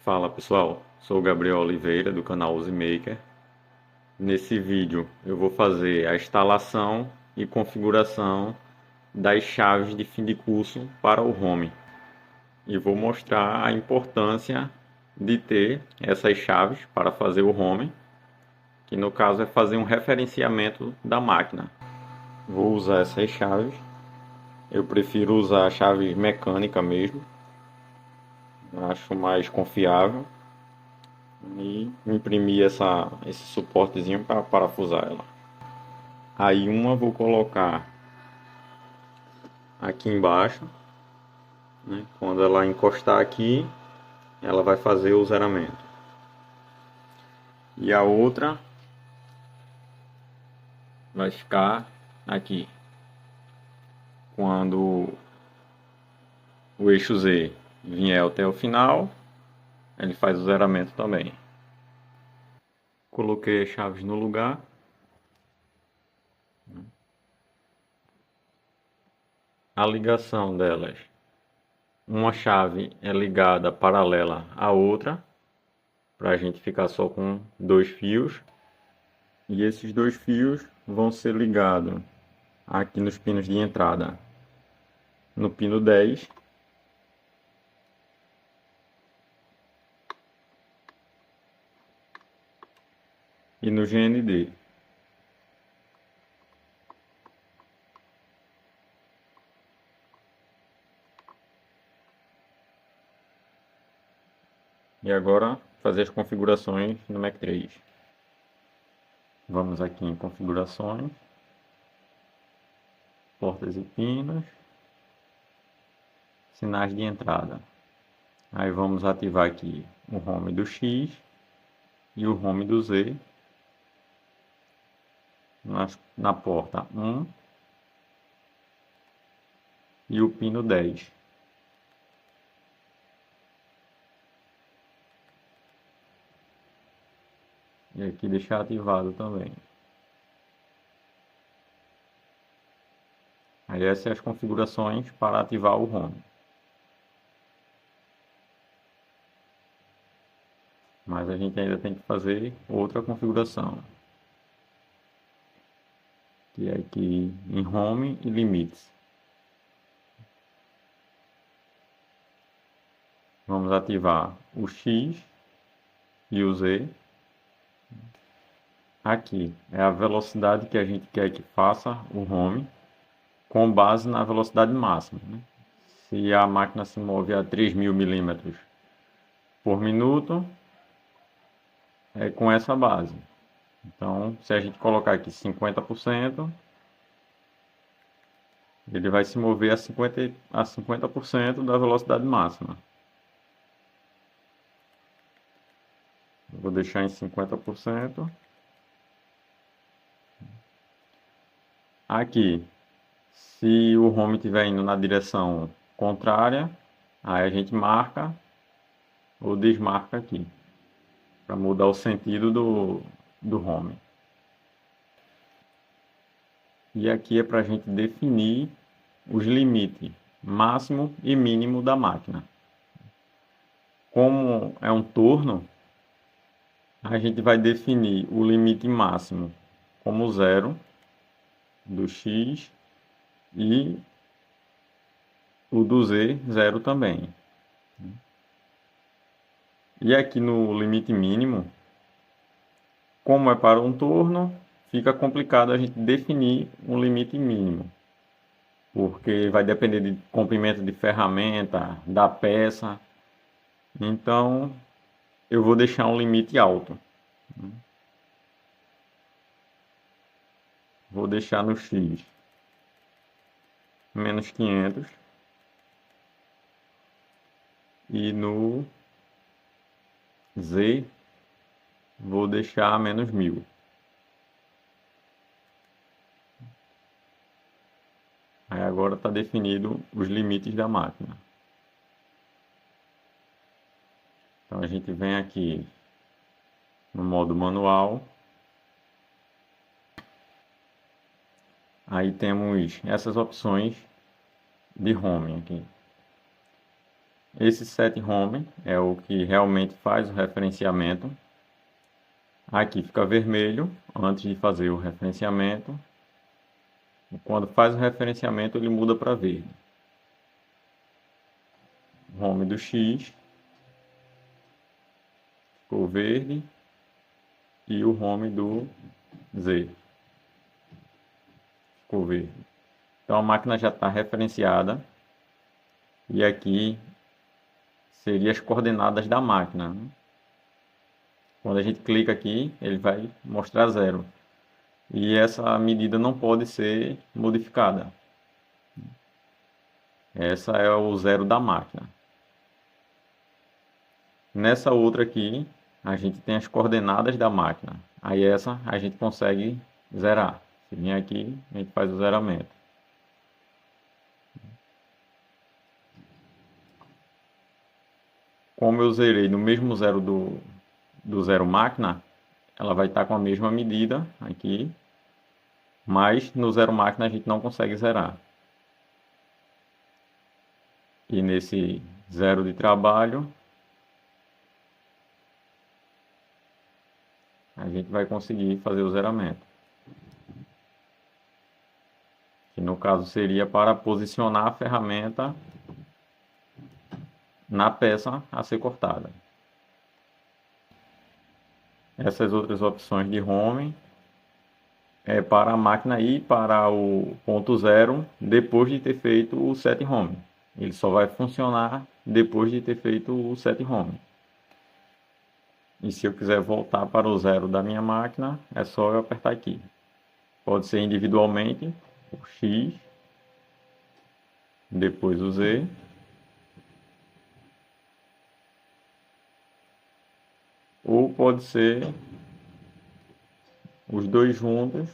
Fala pessoal, sou o Gabriel Oliveira do canal UziMaker. Nesse vídeo eu vou fazer a instalação e configuração das chaves de fim de curso para o Home e vou mostrar a importância de ter essas chaves para fazer o Home, que no caso é fazer um referenciamento da máquina. Vou usar essas chaves, eu prefiro usar a chave mecânica mesmo, acho mais confiável. E imprimir esse suportezinho para parafusar ela. Aí uma vou colocar aqui embaixo, né? Quando ela encostar aqui, ela vai fazer o zeramento. E a outra vai ficar aqui. Quando o eixo Z vier até o final, ele faz o zeramento também. Coloquei as chaves no lugar. A ligação delas. Uma chave é ligada paralela à outra, para a gente ficar só com dois fios. E esses dois fios vão ser ligados aqui nos pinos de entrada, no pino 10 e no GND. E agora fazer as configurações no Mac 3. Vamos aqui em configurações, portas e pinos, sinais de entrada. Aí vamos ativar aqui o Home do X e o Home do Z na porta 1 e o pino 10. E aqui deixar ativado também. Aí essas são as configurações para ativar o Home. Mas a gente ainda tem que fazer outra configuração, que é aqui em Home e Limites. Vamos ativar o X e o Z. Aqui é a velocidade que a gente quer que faça o Home, com base na velocidade máxima, né? Se a máquina se move a 3.000 milímetros por minuto, é com essa base. Então, se a gente colocar aqui 50%, ele vai se mover a 50% da velocidade máxima. Vou deixar em 50%. Aqui, se o Home estiver indo na direção contrária, aí a gente marca ou desmarca aqui, para mudar o sentido do Home. E aqui é para a gente definir os limites máximo e mínimo da máquina. Como é um torno, a gente vai definir o limite máximo como 0 do X e o do Z 0 também. E aqui no limite mínimo, como é para um torno, fica complicado a gente definir um limite mínimo, porque vai depender de comprimento de ferramenta, da peça. Então, eu vou deixar um limite alto. Vou deixar no X menos 500 e no Z vou deixar menos 1000. Aí agora está definido os limites da máquina. Então a gente vem aqui no modo manual. Aí temos essas opções de Home aqui. Esse set home é o que realmente faz o referenciamento. Aqui fica vermelho antes de fazer o referenciamento. E quando faz o referenciamento, ele muda para verde. Home do X ficou verde e o home do Z ficou verde. Então a máquina já está referenciada e aqui seriam as coordenadas da máquina, né? Quando a gente clica aqui, ele vai mostrar 0. E essa medida não pode ser modificada. Essa é o 0 da máquina. Nessa outra aqui, a gente tem as coordenadas da máquina. Aí essa a gente consegue zerar. Se vir aqui, a gente faz o zeramento. Como eu zerei no mesmo zero do zero máquina, ela vai estar com a mesma medida aqui, mas no zero máquina a gente não consegue zerar. E nesse zero de trabalho, a gente vai conseguir fazer o zeramento. Que no caso seria para posicionar a ferramenta na peça a ser cortada. Essas outras opções de home é para a máquina ir para o ponto zero depois de ter feito o set home. Ele só vai funcionar depois de ter feito o set home. E se eu quiser voltar para o zero da minha máquina, é só eu apertar aqui. Pode ser individualmente, o X, depois o Z, ou pode ser os dois juntos,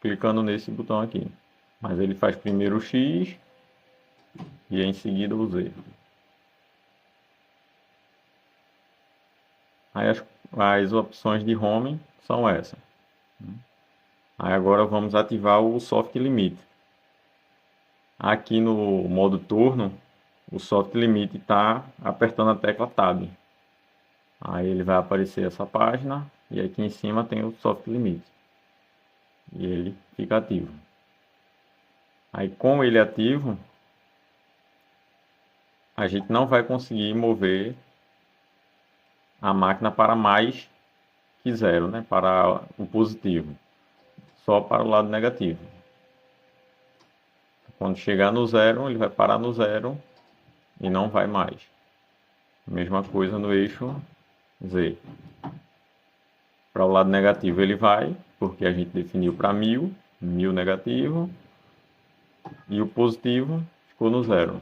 clicando nesse botão aqui. Mas ele faz primeiro o X e em seguida o Z. Aí as opções de home são essas. Aí agora vamos ativar o Soft Limit. Aqui no modo turno, o Soft Limit está apertando a tecla Tab. Aí ele vai aparecer essa página e aqui em cima tem o Soft Limit. E ele fica ativo. Aí com ele ativo, a gente não vai conseguir mover a máquina para mais que zero, né? Para o positivo. Só para o lado negativo. Quando chegar no zero, ele vai parar no zero e não vai mais. Mesma coisa no eixo Z. Para o lado negativo ele vai, porque a gente definiu para 1000, 1000 negativo, e o positivo ficou no zero.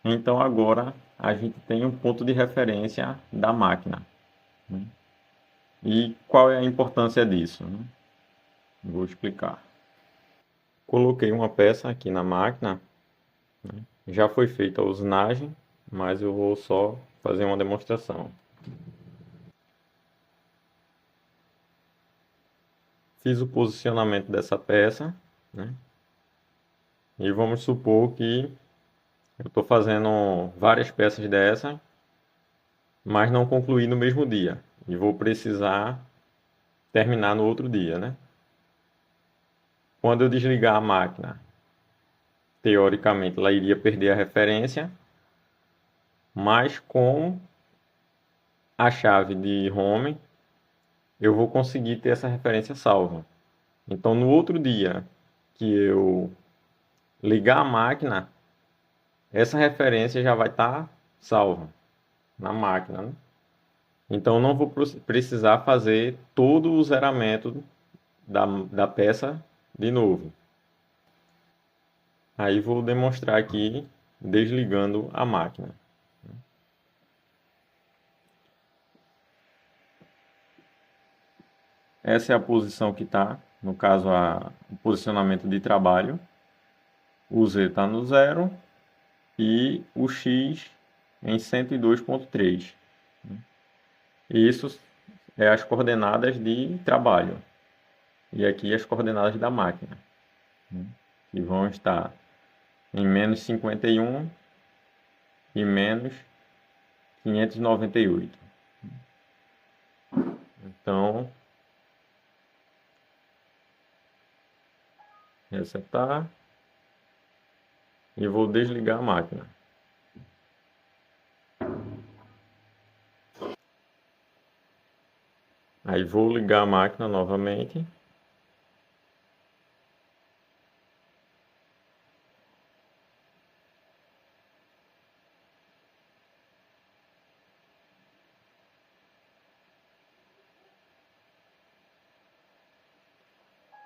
Então agora a gente tem um ponto de referência da máquina. E qual é a importância disso? Vou explicar. Coloquei uma peça aqui na máquina, já foi feita a usinagem, mas eu vou só fazer uma demonstração. Fiz o posicionamento dessa peça, né? E vamos supor que eu estou fazendo várias peças dessa, mas não concluí no mesmo dia. E vou precisar terminar no outro dia, né? Quando eu desligar a máquina, teoricamente ela iria perder a referência, mas com a chave de home eu vou conseguir ter essa referência salva. Então no outro dia que eu ligar a máquina, essa referência já vai estar salva na máquina, né? Então não vou precisar fazer todo o zeramento da peça de novo. Aí vou demonstrar aqui desligando a máquina. Essa é a posição que está, no caso o posicionamento de trabalho. O Z está no zero e o X em 102.3. Isso é as coordenadas de trabalho. E aqui as coordenadas da máquina, que vão estar em menos 51 e menos 598. Então, resetar e vou desligar a máquina. Aí vou ligar a máquina novamente.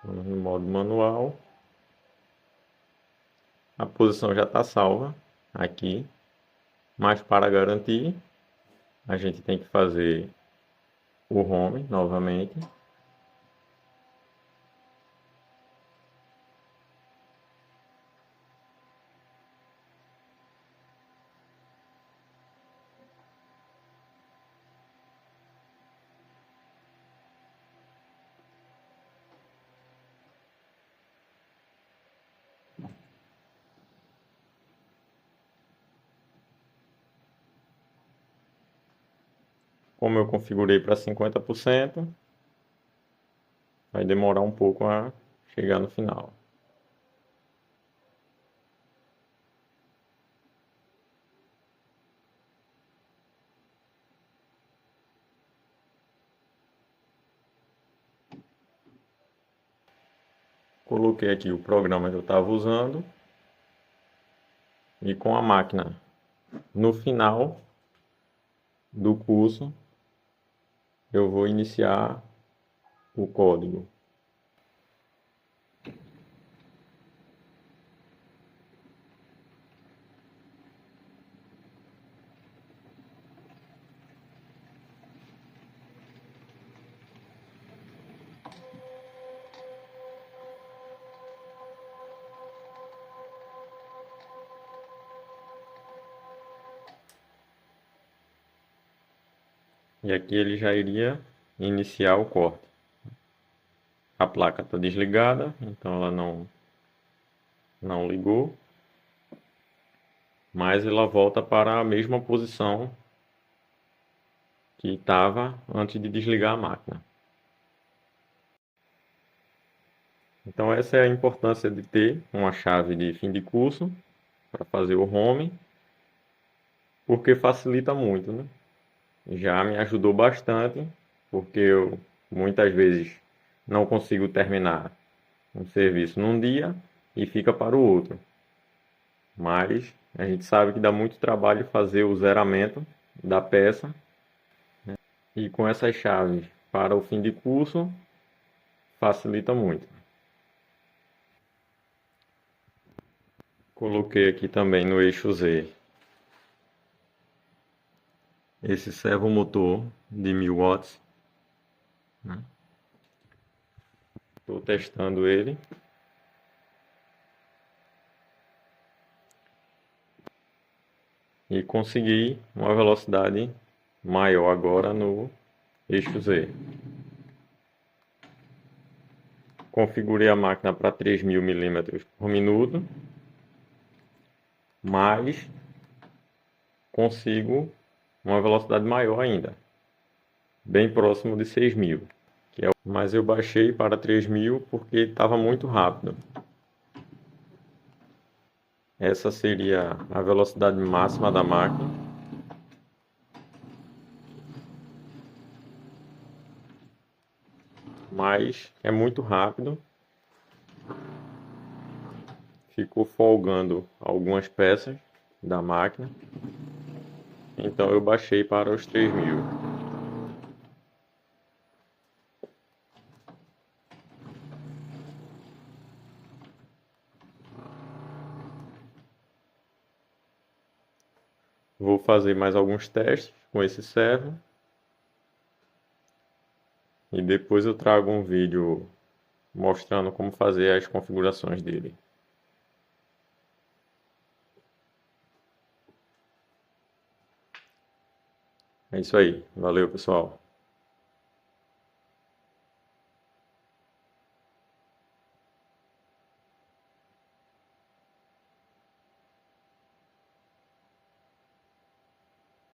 No modo manual. A posição já está salva aqui, mas para garantir, a gente tem que fazer o home novamente. Como eu configurei para 50%, vai demorar um pouco a chegar no final. Coloquei aqui o programa que eu estava usando e com a máquina no final do curso eu vou iniciar o código. E aqui ele já iria iniciar o corte. A placa está desligada, então ela não ligou, mas ela volta para a mesma posição que estava antes de desligar a máquina. Então essa é a importância de ter uma chave de fim de curso para fazer o home, porque facilita muito, né? Já me ajudou bastante, porque eu muitas vezes não consigo terminar um serviço num dia e fica para o outro. Mas a gente sabe que dá muito trabalho fazer o zeramento da peça, né? E com essas chaves para o fim de curso facilita muito. Coloquei aqui também no eixo Z esse servomotor de 1000 watts, né? Estou testando ele. E consegui uma velocidade maior agora no eixo Z. Configurei a máquina para 3000 milímetros por minuto, mas consigo uma velocidade maior ainda, bem próximo de 6000. Mas eu baixei para 3000 porque estava muito rápido. Essa seria a velocidade máxima da máquina. Mas é muito rápido. Ficou folgando algumas peças da máquina. Então eu baixei para os 3000. Vou fazer mais alguns testes com esse servo. E depois eu trago um vídeo mostrando como fazer as configurações dele. É isso aí. Valeu, pessoal.